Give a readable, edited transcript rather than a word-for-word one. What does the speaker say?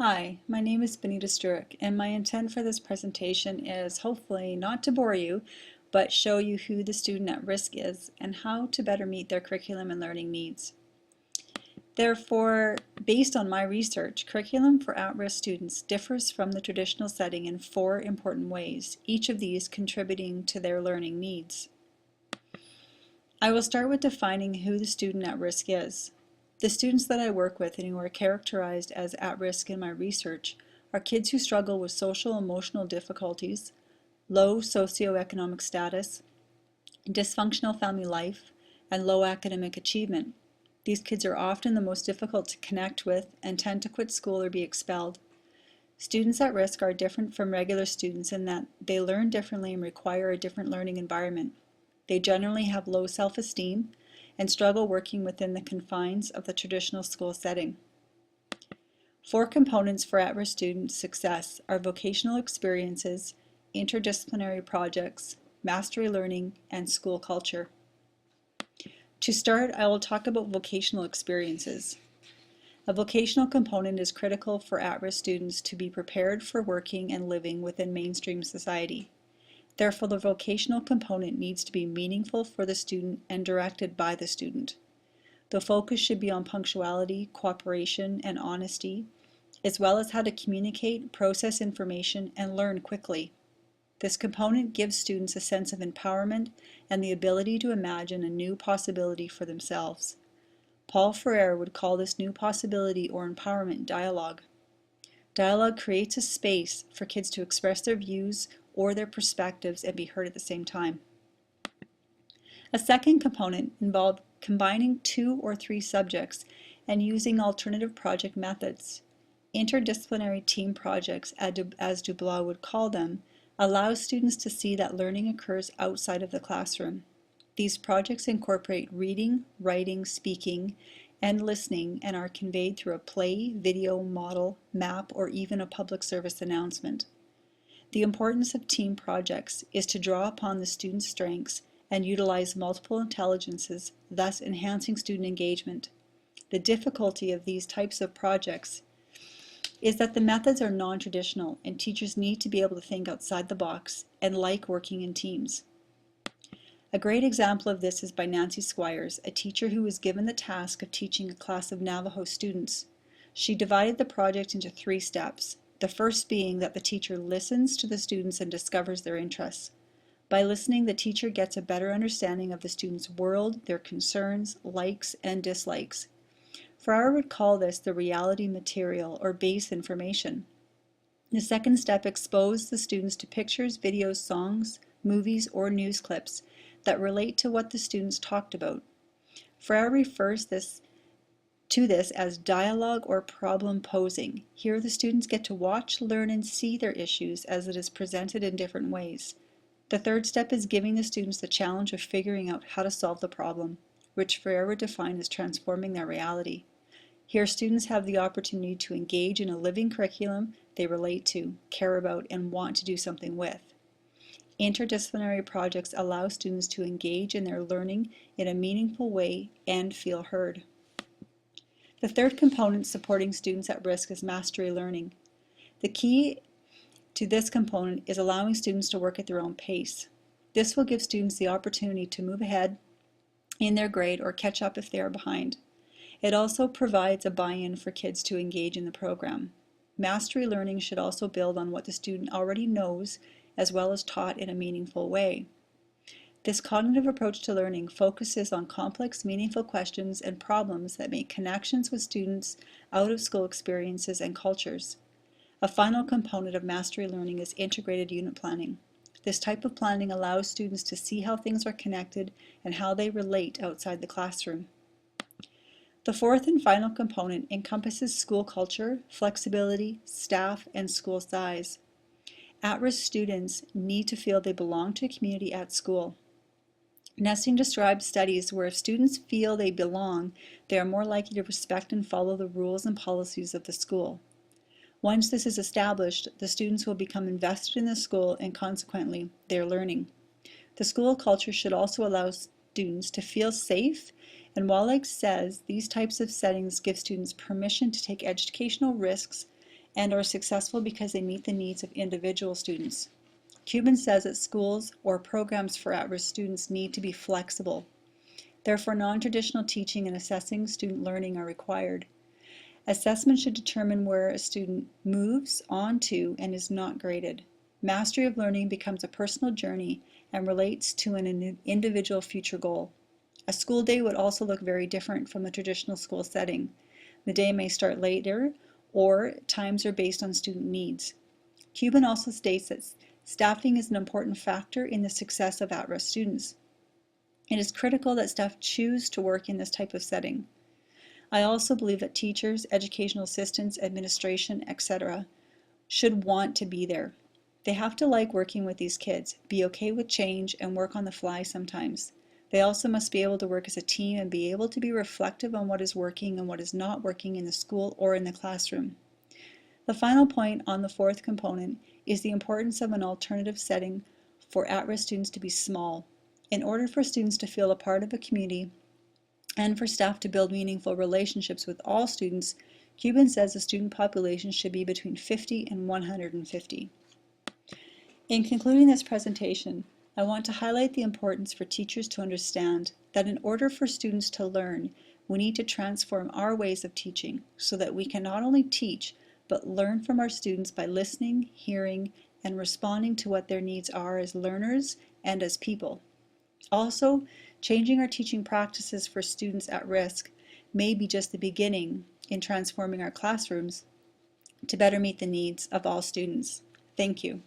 Hi, my name is Benita Sturek, and my intent for this presentation is hopefully not to bore you, but show you who the student at risk is and how to better meet their curriculum and learning needs. Therefore, based on my research, curriculum for at-risk students differs from the traditional setting in four important ways, each of these contributing to their learning needs. I will start with defining who the student at risk is. The students that I work with and who are characterized as at risk in my research are kids who struggle with social emotional difficulties, low socioeconomic status, dysfunctional family life, and low academic achievement. These kids are often the most difficult to connect with and tend to quit school or be expelled. Students at risk are different from regular students in that they learn differently and require a different learning environment. They generally have low self-esteem and struggle working within the confines of the traditional school setting. Four components for at-risk student success are vocational experiences, interdisciplinary projects, mastery learning, and school culture. To start, I will talk about vocational experiences. A vocational component is critical for at-risk students to be prepared for working and living within mainstream society. Therefore, the vocational component needs to be meaningful for the student and directed by the student. The focus should be on punctuality, cooperation, and honesty, as well as how to communicate, process information, and learn quickly. This component gives students a sense of empowerment and the ability to imagine a new possibility for themselves. Paul Freire would call this new possibility or empowerment dialogue. Dialogue creates a space for kids to express their views or their perspectives and be heard at the same time. A second component involved combining 2 or 3 subjects and using alternative project methods. Interdisciplinary team projects, as Dubois would call them, allow students to see that learning occurs outside of the classroom. These projects incorporate reading, writing, speaking, and listening and are conveyed through a play, video, model, map, or even a public service announcement. The importance of team projects is to draw upon the student's strengths and utilize multiple intelligences, thus enhancing student engagement. The difficulty of these types of projects is that the methods are non-traditional and teachers need to be able to think outside the box and like working in teams. A great example of this is by Nancy Squires, a teacher who was given the task of teaching a class of Navajo students. She divided the project into 3 steps. The first being that the teacher listens to the students and discovers their interests. By listening, the teacher gets a better understanding of the student's world, their concerns, likes, and dislikes. Freire would call this the reality material or base information. The second step exposed the students to pictures, videos, songs, movies, or news clips that relate to what the students talked about. Freire refers to this as dialogue or problem posing. Here the students get to watch, learn, and see their issues as it is presented in different ways. The third step is giving the students the challenge of figuring out how to solve the problem, which Freire would define as transforming their reality. Here students have the opportunity to engage in a living curriculum they relate to, care about, and want to do something with. Interdisciplinary projects allow students to engage in their learning in a meaningful way and feel heard. The third component supporting students at risk is mastery learning. The key to this component is allowing students to work at their own pace. This will give students the opportunity to move ahead in their grade or catch up if they are behind. It also provides a buy-in for kids to engage in the program. Mastery learning should also build on what the student already knows as well as taught in a meaningful way. This cognitive approach to learning focuses on complex, meaningful questions and problems that make connections with students' out-of-school experiences and cultures. A final component of mastery learning is integrated unit planning. This type of planning allows students to see how things are connected and how they relate outside the classroom. The fourth and final component encompasses school culture, flexibility, staff, and school size. At-risk students need to feel they belong to a community at school. Nesting describes studies where if students feel they belong, they are more likely to respect and follow the rules and policies of the school. Once this is established, the students will become invested in the school and consequently their learning. The school culture should also allow students to feel safe, and Wallach says these types of settings give students permission to take educational risks and are successful because they meet the needs of individual students. Cuban says that schools or programs for at-risk students need to be flexible. Therefore, non-traditional teaching and assessing student learning are required. Assessment should determine where a student moves on to and is not graded. Mastery of learning becomes a personal journey and relates to an individual future goal. A school day would also look very different from the traditional school setting. The day may start later, or times are based on student needs. Cuban also states that staffing is an important factor in the success of at-risk students. It is critical that staff choose to work in this type of setting. I also believe that teachers, educational assistants, administration, etc. should want to be there. They have to like working with these kids, be okay with change, and work on the fly sometimes. They also must be able to work as a team and be able to be reflective on what is working and what is not working in the school or in the classroom. The final point on the fourth component is the importance of an alternative setting for at-risk students to be small. In order for students to feel a part of a community and for staff to build meaningful relationships with all students, Cuban says the student population should be between 50 and 150. In concluding this presentation, I want to highlight the importance for teachers to understand that in order for students to learn, we need to transform our ways of teaching so that we can not only teach, but learn from our students by listening, hearing, and responding to what their needs are as learners and as people. Also, changing our teaching practices for students at risk may be just the beginning in transforming our classrooms to better meet the needs of all students. Thank you.